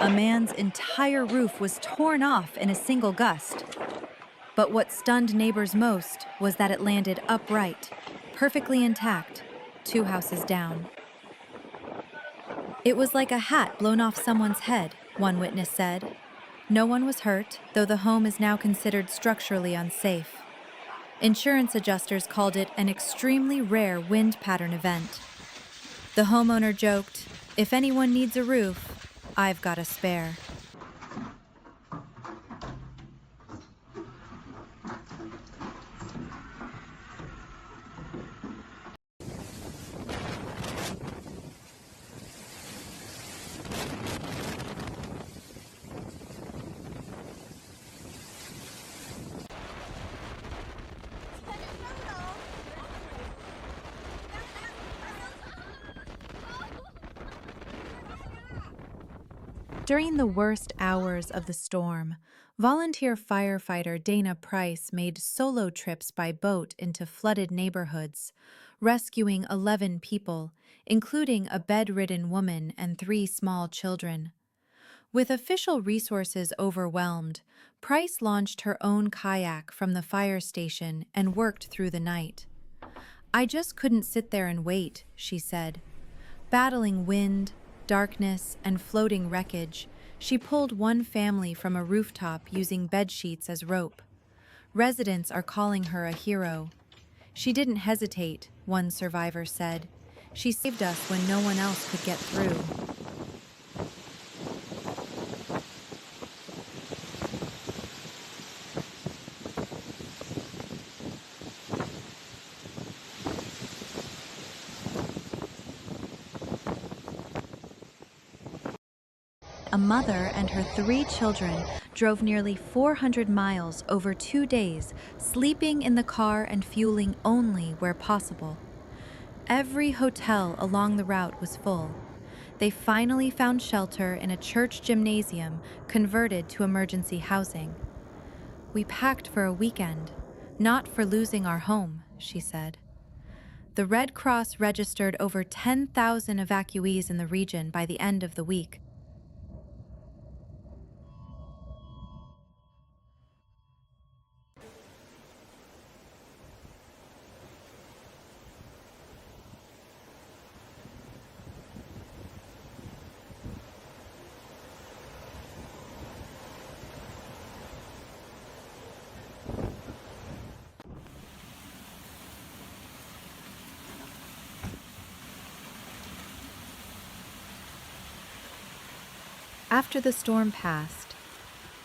A man's entire roof was torn off in a single gust. But what stunned neighbors most was that it landed upright, perfectly intact, 2 houses down. It was like a hat blown off someone's head, one witness said. No one was hurt, though the home is now considered structurally unsafe. Insurance adjusters called it an extremely rare wind pattern event. The homeowner joked, "If anyone needs a roof, I've got a spare." During the worst hours of the storm, volunteer firefighter Dana Price made solo trips by boat into flooded neighborhoods, rescuing 11 people, including a bedridden woman and 3 small children. With official resources overwhelmed, Price launched her own kayak from the fire station and worked through the night. "I just couldn't sit there and wait," she said. Battling wind, darkness, and floating wreckage, she pulled one family from a rooftop using bedsheets as rope. Residents are calling her a hero. "She didn't hesitate," one survivor said. "She saved us when no one else could get through." A mother and her 3 children drove nearly 400 miles over 2 days, sleeping in the car and fueling only where possible. Every hotel along the route was full. They finally found shelter in a church gymnasium converted to emergency housing. "We packed for a weekend, not for losing our home," she said. The Red Cross registered over 10,000 evacuees in the region by the end of the week. After the storm passed,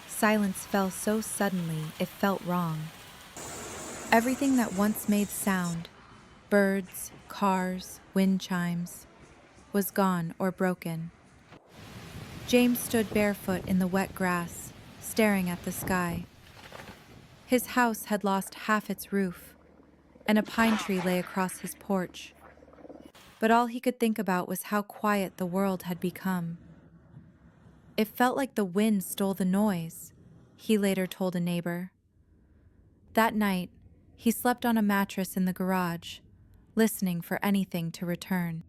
silence fell so suddenly it felt wrong. Everything that once made sound, birds, cars, wind chimes, was gone or broken. James stood barefoot in the wet grass, staring at the sky. His house had lost half its roof, and a pine tree lay across his porch. But all he could think about was how quiet the world had become. "It felt like the wind stole the noise," he later told a neighbor. That night, he slept on a mattress in the garage, listening for anything to return.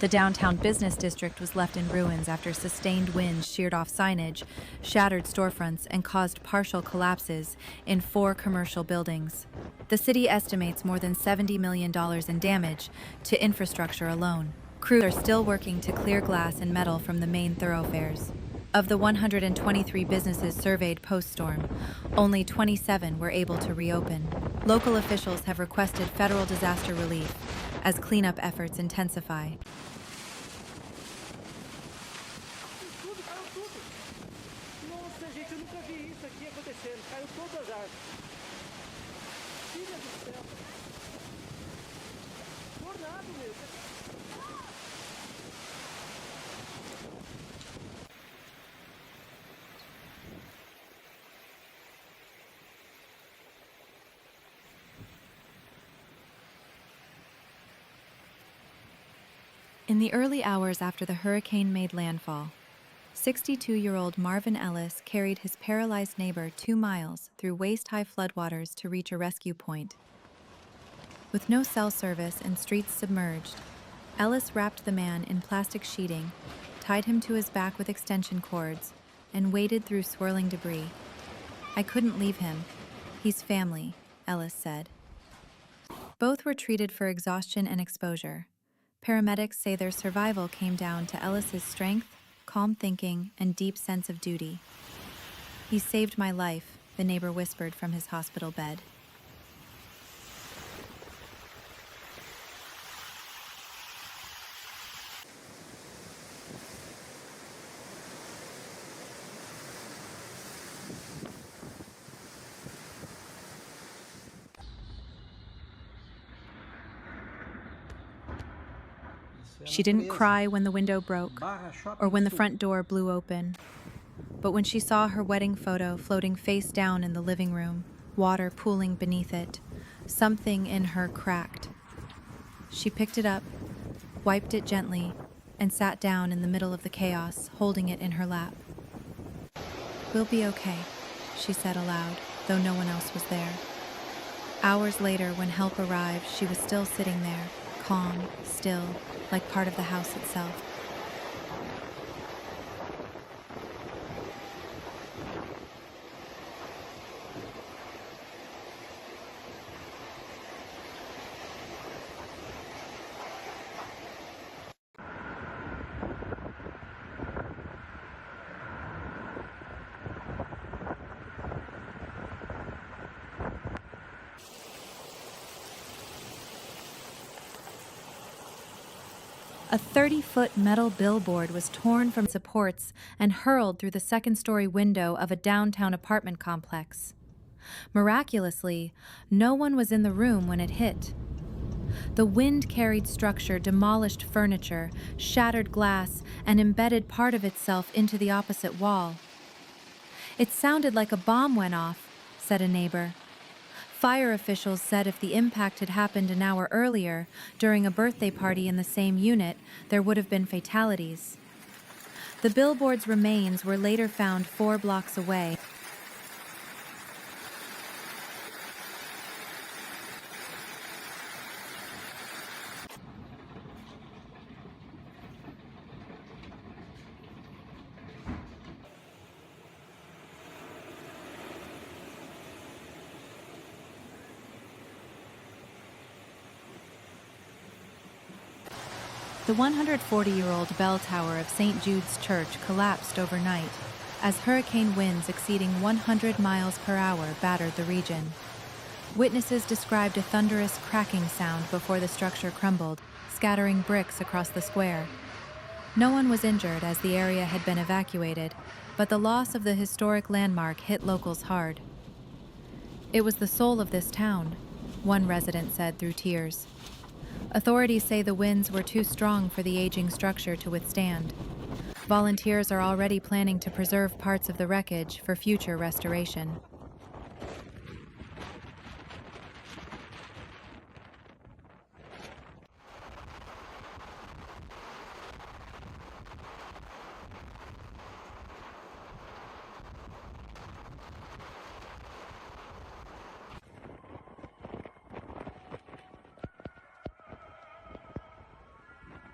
The downtown business district was left in ruins after sustained winds sheared off signage, shattered storefronts, and caused partial collapses in 4 commercial buildings. The city estimates more than $70 million in damage to infrastructure alone. Crews are still working to clear glass and metal from the main thoroughfares. Of the 123 businesses surveyed post-storm, only 27 were able to reopen. Local officials have requested federal disaster relief as cleanup efforts intensify. Nossa, gente, eu nunca vi isso aqui acontecendo. Caiu todas as árvores. Filha do céu. Tornado mesmo. In the early hours after the hurricane made landfall, 62-year-old Marvin Ellis carried his paralyzed neighbor 2 miles through waist-high floodwaters to reach a rescue point. With no cell service and streets submerged, Ellis wrapped the man in plastic sheeting, tied him to his back with extension cords, and waded through swirling debris. "I couldn't leave him. He's family," Ellis said. Both were treated for exhaustion and exposure. Paramedics say their survival came down to Ellis's strength, calm thinking, and deep sense of duty. "He saved my life," the neighbor whispered from his hospital bed. She didn't cry when the window broke or when the front door blew open. But when she saw her wedding photo floating face down in the living room, water pooling beneath it, something in her cracked. She picked it up, wiped it gently, and sat down in the middle of the chaos, holding it in her lap. "We'll be okay," she said aloud, though no one else was there. Hours later, when help arrived, she was still sitting there, calm, still, like part of the house itself. A 30-foot metal billboard was torn from supports and hurled through the second-story window of a downtown apartment complex. Miraculously, no one was in the room when it hit. The wind-carried structure demolished furniture, shattered glass, and embedded part of itself into the opposite wall. "It sounded like a bomb went off," said a neighbor. Fire officials said if the impact had happened an hour earlier, during a birthday party in the same unit, there would have been fatalities. The billboard's remains were later found 4 blocks away. The 140-year-old bell tower of St. Jude's Church collapsed overnight as hurricane winds exceeding 100 miles per hour battered the region. Witnesses described a thunderous cracking sound before the structure crumbled, scattering bricks across the square. No one was injured as the area had been evacuated, but the loss of the historic landmark hit locals hard. "It was the soul of this town," one resident said through tears. Authorities say the winds were too strong for the aging structure to withstand. Volunteers are already planning to preserve parts of the wreckage for future restoration.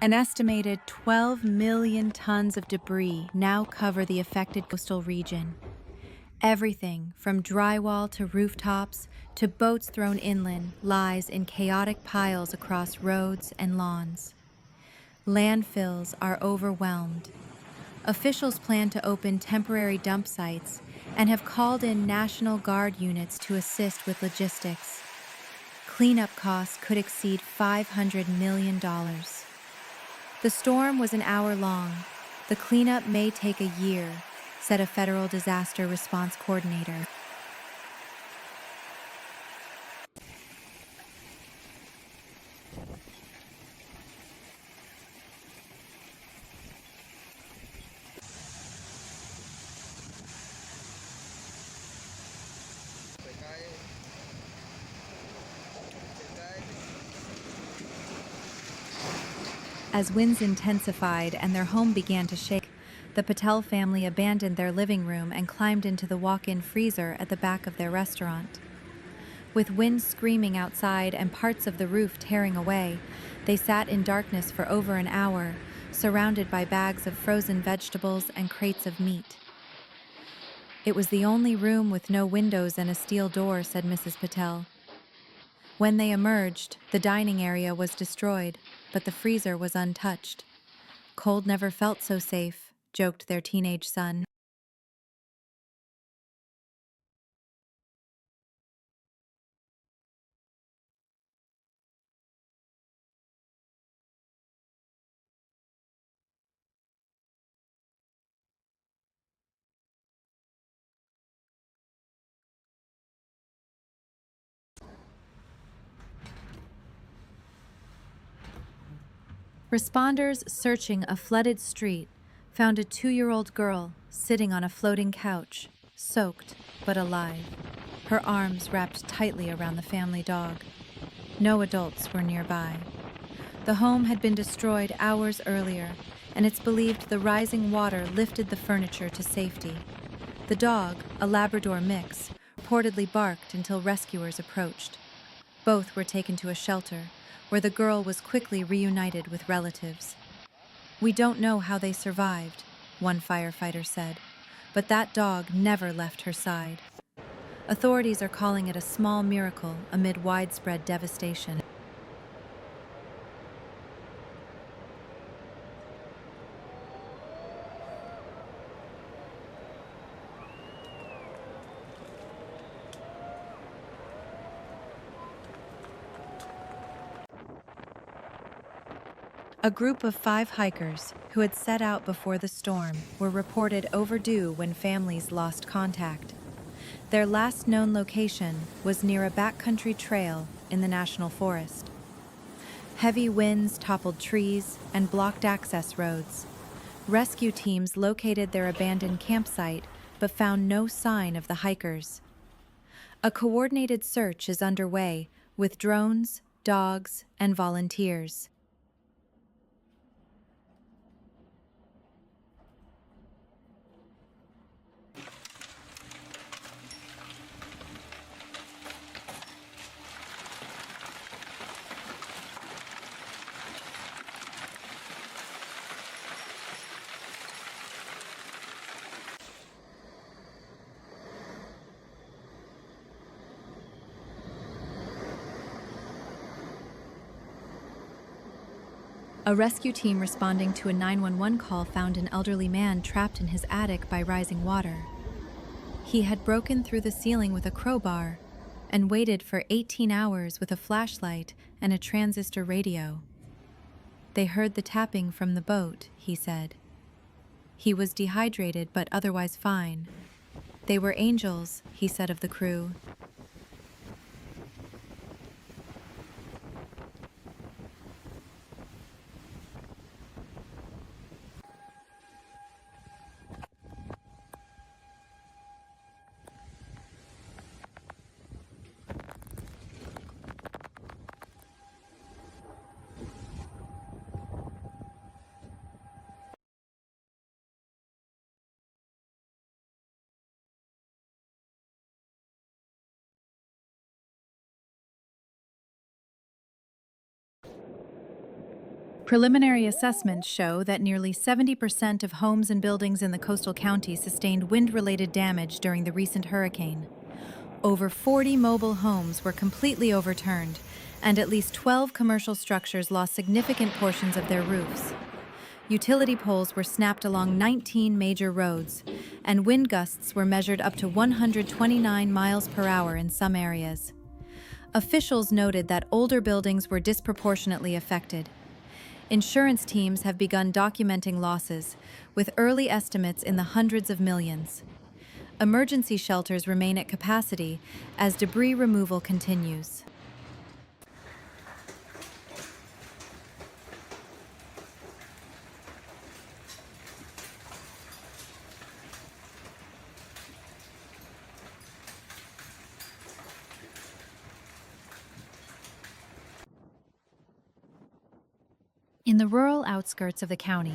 An estimated 12 million tons of debris now cover the affected coastal region. Everything from drywall to rooftops to boats thrown inland lies in chaotic piles across roads and lawns. Landfills are overwhelmed. Officials plan to open temporary dump sites and have called in National Guard units to assist with logistics. Cleanup costs could exceed $500 million. The storm was an hour long. The cleanup may take a year, said a federal disaster response coordinator. As winds intensified and their home began to shake, the Patel family abandoned their living room and climbed into the walk-in freezer at the back of their restaurant. With wind screaming outside and parts of the roof tearing away, they sat in darkness for over an hour, surrounded by bags of frozen vegetables and crates of meat. It was the only room with no windows and a steel door, said Mrs. Patel. When they emerged, the dining area was destroyed, but the freezer was untouched. Cold never felt so safe, joked their teenage son. Responders searching a flooded street found a 2-year-old girl sitting on a floating couch, soaked but alive, her arms wrapped tightly around the family dog. No adults were nearby. The home had been destroyed hours earlier, and it's believed the rising water lifted the furniture to safety. The dog, a Labrador mix, reportedly barked until rescuers approached. Both were taken to a shelter, where the girl was quickly reunited with relatives. "We don't know how they survived," one firefighter said, but that dog never left her side. Authorities are calling it a small miracle amid widespread devastation. A group of 5 hikers who had set out before the storm were reported overdue when families lost contact. Their last known location was near a backcountry trail in the national forest. Heavy winds toppled trees and blocked access roads. Rescue teams located their abandoned campsite but found no sign of the hikers. A coordinated search is underway with drones, dogs, and volunteers. A rescue team responding to a 911 call found an elderly man trapped in his attic by rising water. He had broken through the ceiling with a crowbar and waited for 18 hours with a flashlight and a transistor radio. They heard the tapping from the boat, he said. He was dehydrated but otherwise fine. They were angels, he said of the crew. Preliminary assessments show that nearly 70% of homes and buildings in the coastal counties sustained wind-related damage during the recent hurricane. Over 40 mobile homes were completely overturned, and at least 12 commercial structures lost significant portions of their roofs. Utility poles were snapped along 19 major roads, and wind gusts were measured up to 129 miles per hour in some areas. Officials noted that older buildings were disproportionately affected. Insurance teams have begun documenting losses, with early estimates in the hundreds of millions. Emergency shelters remain at capacity as debris removal continues. In the rural outskirts of the county,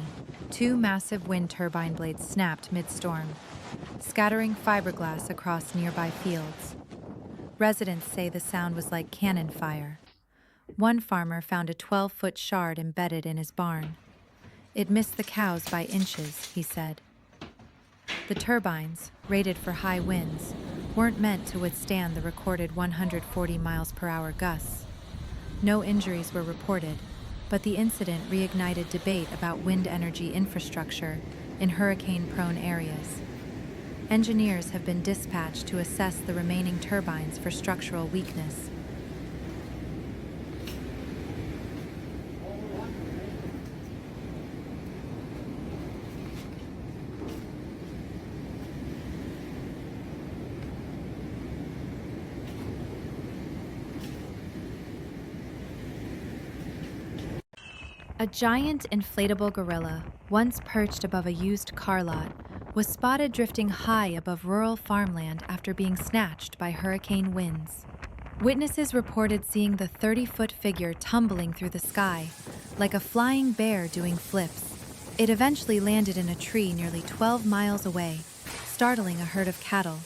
two massive wind turbine blades snapped mid-storm, scattering fiberglass across nearby fields. Residents say the sound was like cannon fire. One farmer found a 12-foot shard embedded in his barn. It missed the cows by inches, he said. The turbines, rated for high winds, weren't meant to withstand the recorded 140 miles per hour gusts. No injuries were reported, but the incident reignited debate about wind energy infrastructure in hurricane-prone areas. Engineers have been dispatched to assess the remaining turbines for structural weakness. A giant inflatable gorilla, once perched above a used car lot, was spotted drifting high above rural farmland after being snatched by hurricane winds. Witnesses reported seeing the 30-foot figure tumbling through the sky, like a flying bear doing flips. It eventually landed in a tree nearly 12 miles away, startling a herd of cattle.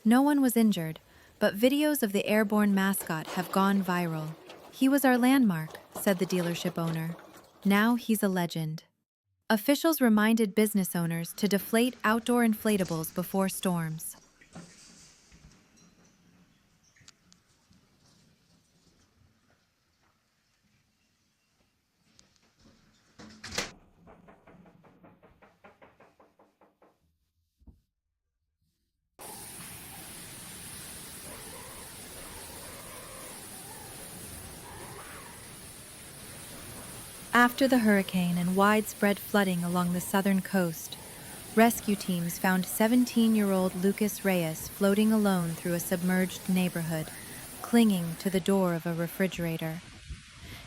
No one was injured, but videos of the airborne mascot have gone viral. "He was our landmark," said the dealership owner. "Now he's a legend." Officials reminded business owners to deflate outdoor inflatables before storms. After the hurricane and widespread flooding along the southern coast, rescue teams found 17-year-old Lucas Reyes floating alone through a submerged neighborhood, clinging to the door of a refrigerator.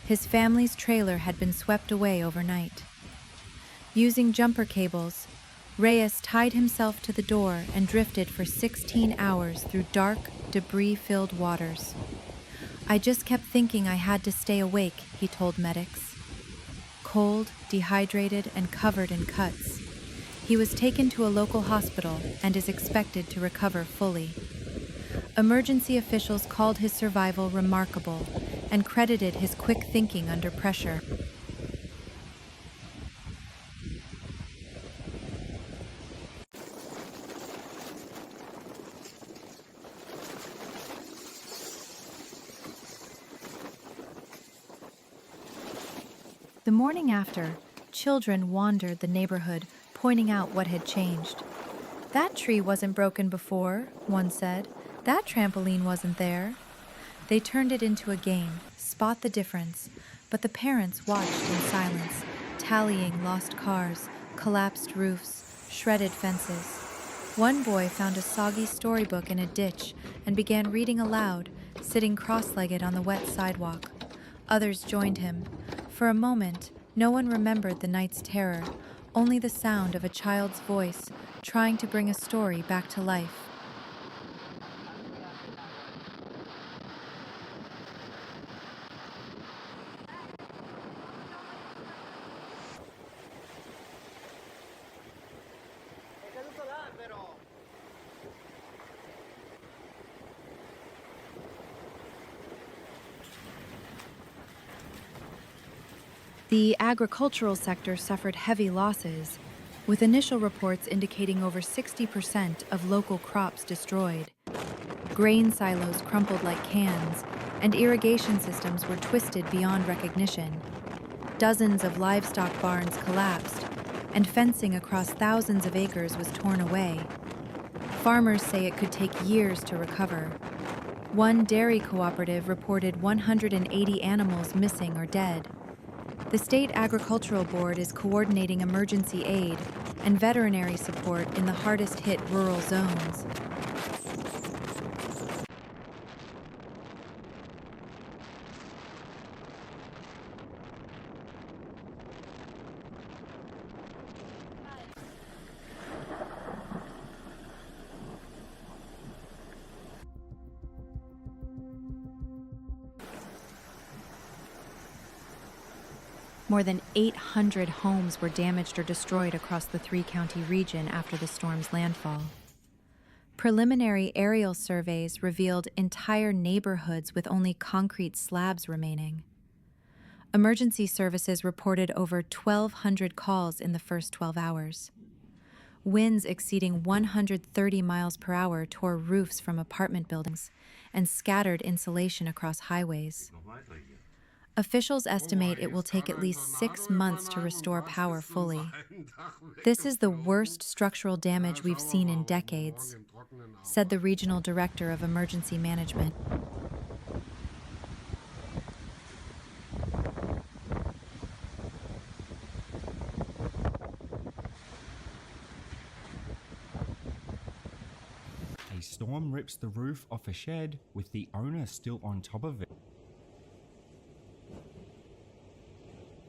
His family's trailer had been swept away overnight. Using jumper cables, Reyes tied himself to the door and drifted for 16 hours through dark, debris-filled waters. "I just kept thinking I had to stay awake," he told medics. Cold, dehydrated, and covered in cuts, he was taken to a local hospital and is expected to recover fully. Emergency officials called his survival remarkable and credited his quick thinking under pressure. The morning after, children wandered the neighborhood, pointing out what had changed. "That tree wasn't broken before," one said. "That trampoline wasn't there." They turned it into a game, spot the difference, but the parents watched in silence, tallying lost cars, collapsed roofs, shredded fences. One boy found a soggy storybook in a ditch and began reading aloud, sitting cross-legged on the wet sidewalk. Others joined him. For a moment, no one remembered the night's terror, only the sound of a child's voice trying to bring a story back to life. The agricultural sector suffered heavy losses, with initial reports indicating over 60% of local crops destroyed. Grain silos crumpled like cans, and irrigation systems were twisted beyond recognition. Dozens of livestock barns collapsed, and fencing across thousands of acres was torn away. Farmers say it could take years to recover. One dairy cooperative reported 180 animals missing or dead. The State Agricultural Board is coordinating emergency aid and veterinary support in the hardest-hit rural zones. More than 800 homes were damaged or destroyed across the three-county region after the storm's landfall. Preliminary aerial surveys revealed entire neighborhoods with only concrete slabs remaining. Emergency services reported over 1,200 calls in the first 12 hours. Winds exceeding 130 miles per hour tore roofs from apartment buildings and scattered insulation across highways. Officials estimate it will take at least 6 months to restore power fully. This is the worst structural damage we've seen in decades, said the regional director of emergency management. A storm rips the roof off a shed with the owner still on top of it.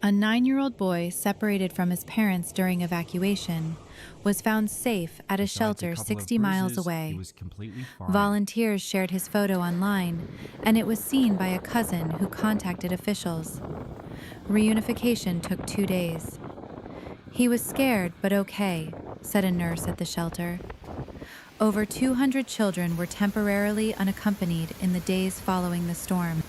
A 9-year-old boy separated from his parents during evacuation was found safe at a Besides shelter couple of 60 miles bruises, away. He was completely fine. Volunteers shared his photo online, and it was seen by a cousin who contacted officials. Reunification took 2 days. He was scared but okay, said a nurse at the shelter. Over 200 children were temporarily unaccompanied in the days following the storm.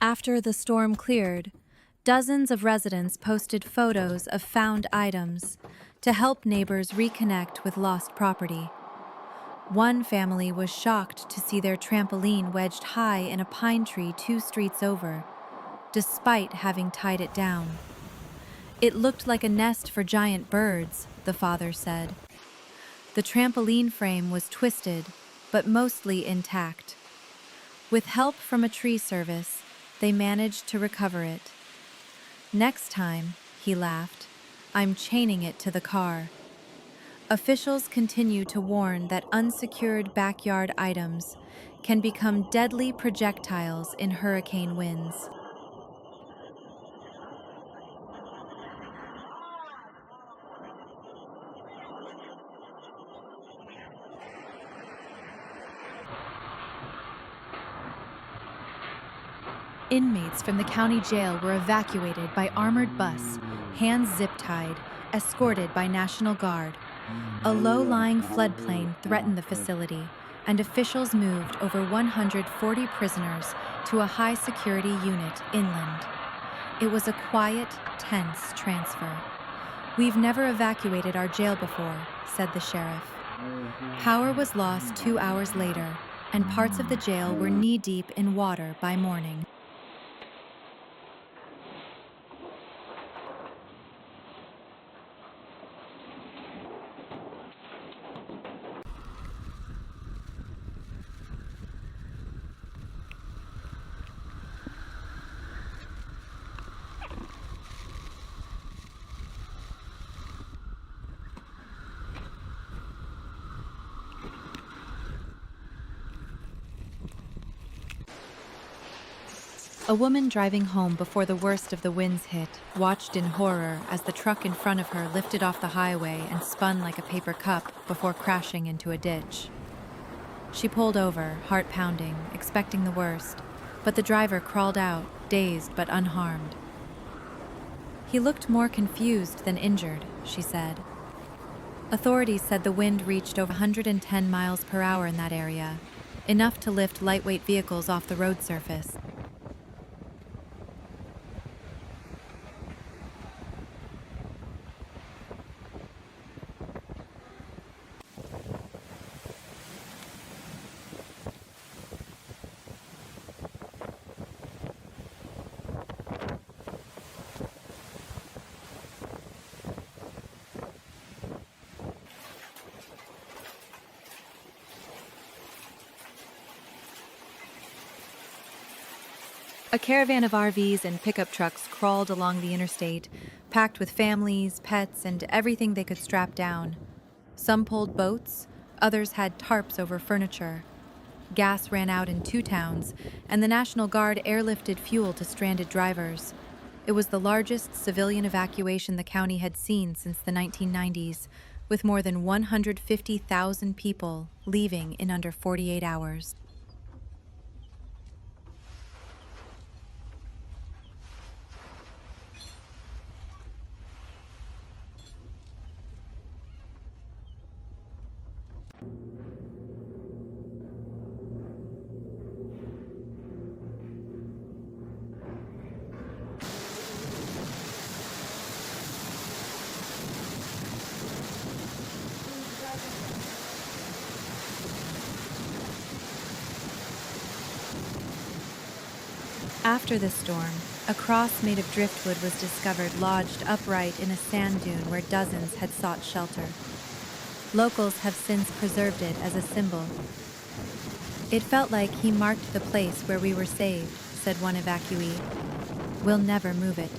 After the storm cleared, dozens of residents posted photos of found items to help neighbors reconnect with lost property. One family was shocked to see their trampoline wedged high in a pine tree 2 streets over, despite having tied it down. It looked like a nest for giant birds, the father said. The trampoline frame was twisted, but mostly intact. With help from a tree service, they managed to recover it. Next time, he laughed, I'm chaining it to the car. Officials continue to warn that unsecured backyard items can become deadly projectiles in hurricane winds. Inmates from the county jail were evacuated by armored bus, hands zip-tied, escorted by National Guard. A low-lying floodplain threatened the facility, and officials moved over 140 prisoners to a high-security unit inland. It was a quiet, tense transfer. We've never evacuated our jail before, said the sheriff. Power was lost 2 hours later, and parts of the jail were knee-deep in water by morning. A woman driving home before the worst of the winds hit watched in horror as the truck in front of her lifted off the highway and spun like a paper cup before crashing into a ditch. She pulled over, heart pounding, expecting the worst, but the driver crawled out, dazed but unharmed. He looked more confused than injured, she said. Authorities said the wind reached over 110 miles per hour in that area, enough to lift lightweight vehicles off the road surface. A caravan of RVs and pickup trucks crawled along the interstate, packed with families, pets, and everything they could strap down. Some pulled boats, others had tarps over furniture. Gas ran out in two towns, and the National Guard airlifted fuel to stranded drivers. It was the largest civilian evacuation the county had seen since the 1990s, with more than 150,000 people leaving in under 48 hours. After the storm, a cross made of driftwood was discovered lodged upright in a sand dune where dozens had sought shelter. Locals have since preserved it as a symbol. "It felt like he marked the place where we were saved," said one evacuee. "We'll never move it."